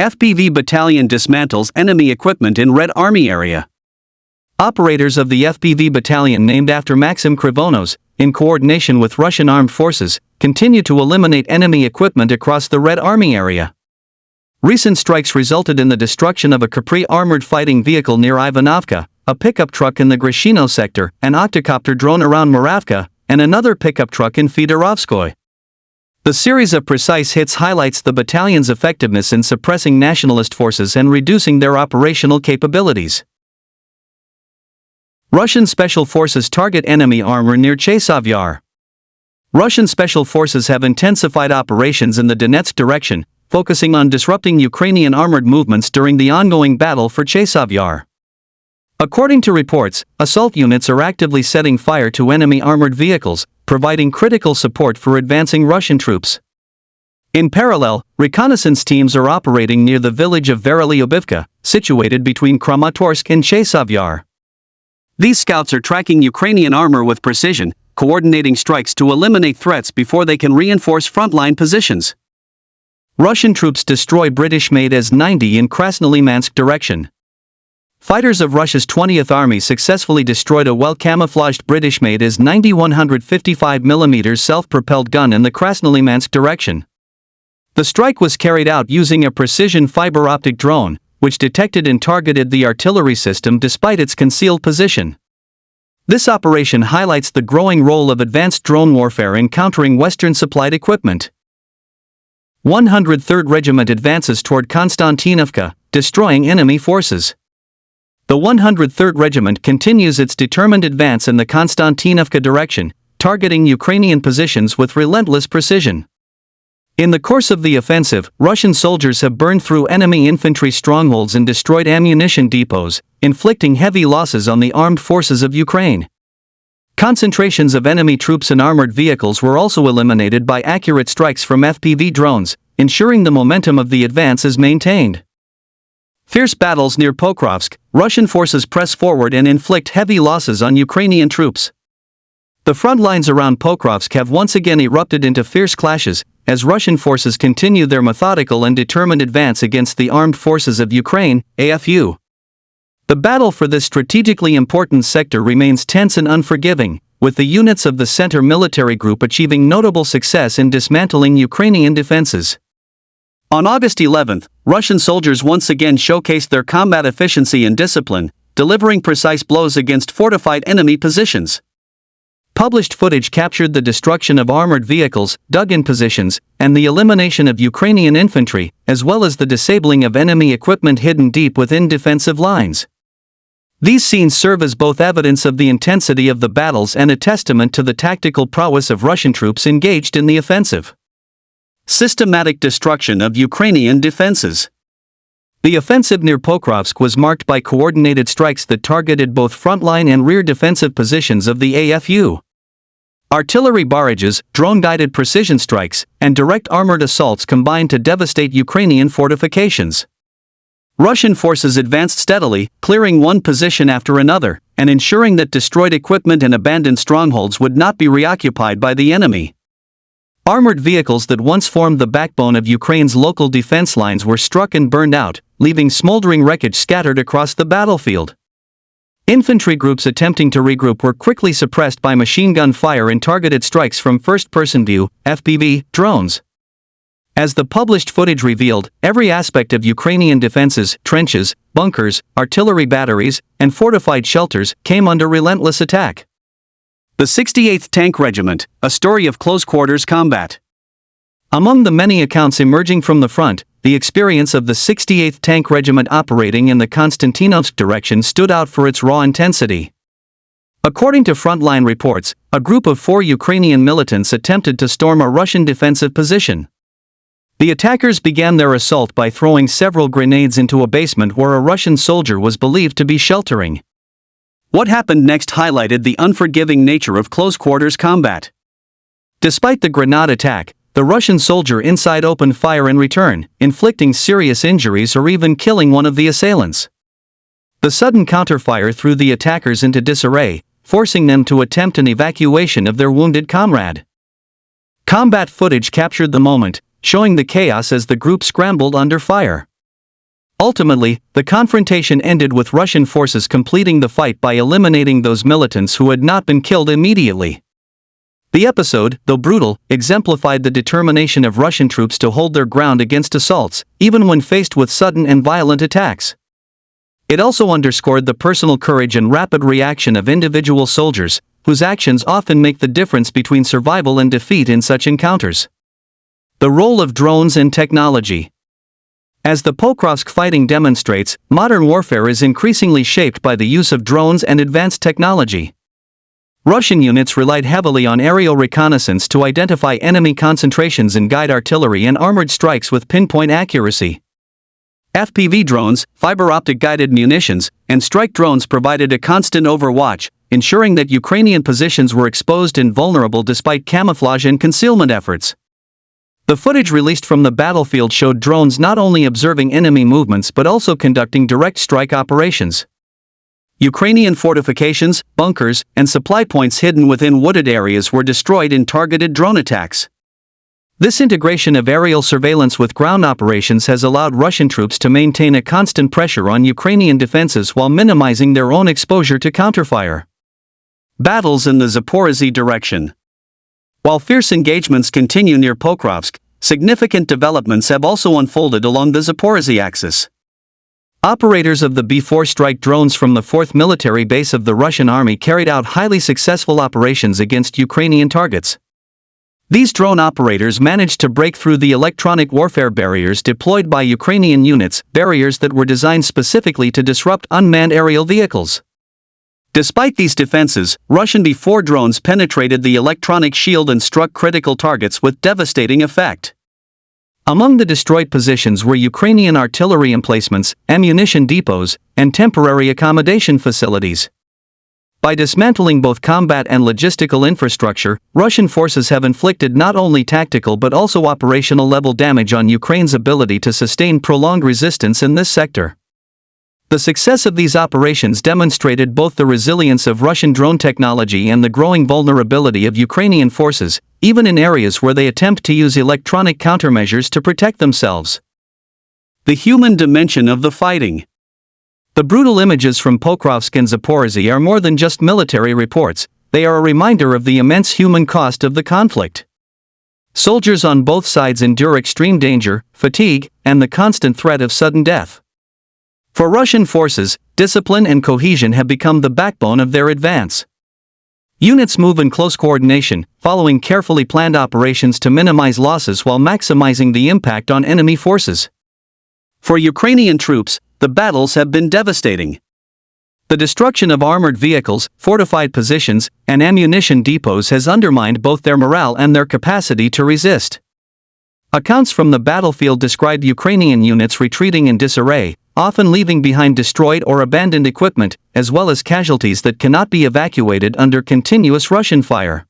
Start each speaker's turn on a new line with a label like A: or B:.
A: FPV battalion dismantles enemy equipment in Red Army area. Operators of the FPV battalion named after Maxim Krivonos, in coordination with Russian armed forces, continue to eliminate enemy equipment across the Red Army area. Recent strikes resulted in the destruction of a Kirpi armored fighting vehicle near Ivanovka, a pickup truck in the Grishino sector, an octocopter drone around Moravka, and another pickup truck in Fedorovskoye. The series of precise hits highlights the battalion's effectiveness in suppressing nationalist forces and reducing their operational capabilities. Russian Special Forces target enemy armor near Chasiv Yar. Russian Special Forces have intensified operations in the Donetsk direction, focusing on disrupting Ukrainian armored movements during the ongoing battle for Chasiv Yar. According to reports, assault units are actively setting fire to enemy armored vehicles, providing critical support for advancing Russian troops. In parallel, reconnaissance teams are operating near the village of Verolyubivka, situated between Kramatorsk and Chasiv Yar. These scouts are tracking Ukrainian armor with precision, coordinating strikes to eliminate threats before they can reinforce frontline positions. Russian troops destroy British-Made S-90 in Krasnolymansk direction. Fighters of Russia's 20th Army successfully destroyed a well-camouflaged British-Made S-90 155mm self-propelled gun in the Krasnolymansk direction. The strike was carried out using a precision fiber-optic drone, which detected and targeted the artillery system despite its concealed position. This operation highlights the growing role of advanced drone warfare in countering Western-supplied equipment. 103rd Regiment advances toward Konstantinovka, destroying enemy forces. The 103rd Regiment continues its determined advance in the Konstantinovka direction, targeting Ukrainian positions with relentless precision. In the course of the offensive, Russian soldiers have burned through enemy infantry strongholds and destroyed ammunition depots, inflicting heavy losses on the armed forces of Ukraine. Concentrations of enemy troops and armored vehicles were also eliminated by accurate strikes from FPV drones, ensuring the momentum of the advance is maintained. Fierce battles near Pokrovsk, Russian forces press forward and inflict heavy losses on Ukrainian troops. The front lines around Pokrovsk have once again erupted into fierce clashes, as Russian forces continue their methodical and determined advance against the armed forces of Ukraine, AFU. The battle for this strategically important sector remains tense and unforgiving, with the units of the Center Military Group achieving notable success in dismantling Ukrainian defenses. On August 11, Russian soldiers once again showcased their combat efficiency and discipline, delivering precise blows against fortified enemy positions. Published footage captured the destruction of armored vehicles, dug-in positions, and the elimination of Ukrainian infantry, as well as the disabling of enemy equipment hidden deep within defensive lines. These scenes serve as both evidence of the intensity of the battles and a testament to the tactical prowess of Russian troops engaged in the offensive. Systematic destruction of Ukrainian defenses. The offensive near Pokrovsk was marked by coordinated strikes that targeted both frontline and rear defensive positions of the AFU. Artillery barrages, drone-guided precision strikes, and direct armored assaults combined to devastate Ukrainian fortifications. Russian forces advanced steadily, clearing one position after another, and ensuring that destroyed equipment and abandoned strongholds would not be reoccupied by the enemy. Armored vehicles that once formed the backbone of Ukraine's local defense lines were struck and burned out, leaving smoldering wreckage scattered across the battlefield. Infantry groups attempting to regroup were quickly suppressed by machine gun fire and targeted strikes from first-person view, FPV, drones. As the published footage revealed, every aspect of Ukrainian defenses, trenches, bunkers, artillery batteries, and fortified shelters came under relentless attack. The 68th Tank Regiment, a story of close-quarters combat. Among the many accounts emerging from the front, the experience of the 68th Tank Regiment operating in the Konstantinovsk direction stood out for its raw intensity. According to frontline reports, a group of 4 Ukrainian militants attempted to storm a Russian defensive position. The attackers began their assault by throwing several grenades into a basement where a Russian soldier was believed to be sheltering. What happened next highlighted the unforgiving nature of close-quarters combat. Despite the grenade attack, the Russian soldier inside opened fire in return, inflicting serious injuries or even killing one of the assailants. The sudden counterfire threw the attackers into disarray, forcing them to attempt an evacuation of their wounded comrade. Combat footage captured the moment, showing the chaos as the group scrambled under fire. Ultimately, the confrontation ended with Russian forces completing the fight by eliminating those militants who had not been killed immediately. The episode, though brutal, exemplified the determination of Russian troops to hold their ground against assaults, even when faced with sudden and violent attacks. It also underscored the personal courage and rapid reaction of individual soldiers, whose actions often make the difference between survival and defeat in such encounters. The role of drones and technology. As the Pokrovsk fighting demonstrates, modern warfare is increasingly shaped by the use of drones and advanced technology. Russian units relied heavily on aerial reconnaissance to identify enemy concentrations and guide artillery and armored strikes with pinpoint accuracy. FPV drones, fiber-optic guided munitions, and strike drones provided a constant overwatch, ensuring that Ukrainian positions were exposed and vulnerable despite camouflage and concealment efforts. The footage released from the battlefield showed drones not only observing enemy movements but also conducting direct strike operations. Ukrainian fortifications, bunkers, and supply points hidden within wooded areas were destroyed in targeted drone attacks. This integration of aerial surveillance with ground operations has allowed Russian troops to maintain a constant pressure on Ukrainian defenses while minimizing their own exposure to counterfire. Battles in the Zaporizhzhia direction. While fierce engagements continue near Pokrovsk, significant developments have also unfolded along the Zaporizhzhia axis. Operators of the B-4 strike drones from the 4th Military Base of the Russian Army carried out highly successful operations against Ukrainian targets. These drone operators managed to break through the electronic warfare barriers deployed by Ukrainian units, barriers that were designed specifically to disrupt unmanned aerial vehicles. Despite these defenses, Russian B-4 drones penetrated the electronic shield and struck critical targets with devastating effect. Among the destroyed positions were Ukrainian artillery emplacements, ammunition depots, and temporary accommodation facilities. By dismantling both combat and logistical infrastructure, Russian forces have inflicted not only tactical but also operational level damage on Ukraine's ability to sustain prolonged resistance in this sector. The success of these operations demonstrated both the resilience of Russian drone technology and the growing vulnerability of Ukrainian forces, even in areas where they attempt to use electronic countermeasures to protect themselves. The human dimension of the fighting. The brutal images from Pokrovsk and Zaporizhzhia are more than just military reports, they are a reminder of the immense human cost of the conflict. Soldiers on both sides endure extreme danger, fatigue, and the constant threat of sudden death. For Russian forces, discipline and cohesion have become the backbone of their advance. Units move in close coordination, following carefully planned operations to minimize losses while maximizing the impact on enemy forces. For Ukrainian troops, the battles have been devastating. The destruction of armored vehicles, fortified positions, and ammunition depots has undermined both their morale and their capacity to resist. Accounts from the battlefield describe Ukrainian units retreating in disarray, often leaving behind destroyed or abandoned equipment, as well as casualties that cannot be evacuated under continuous Russian fire.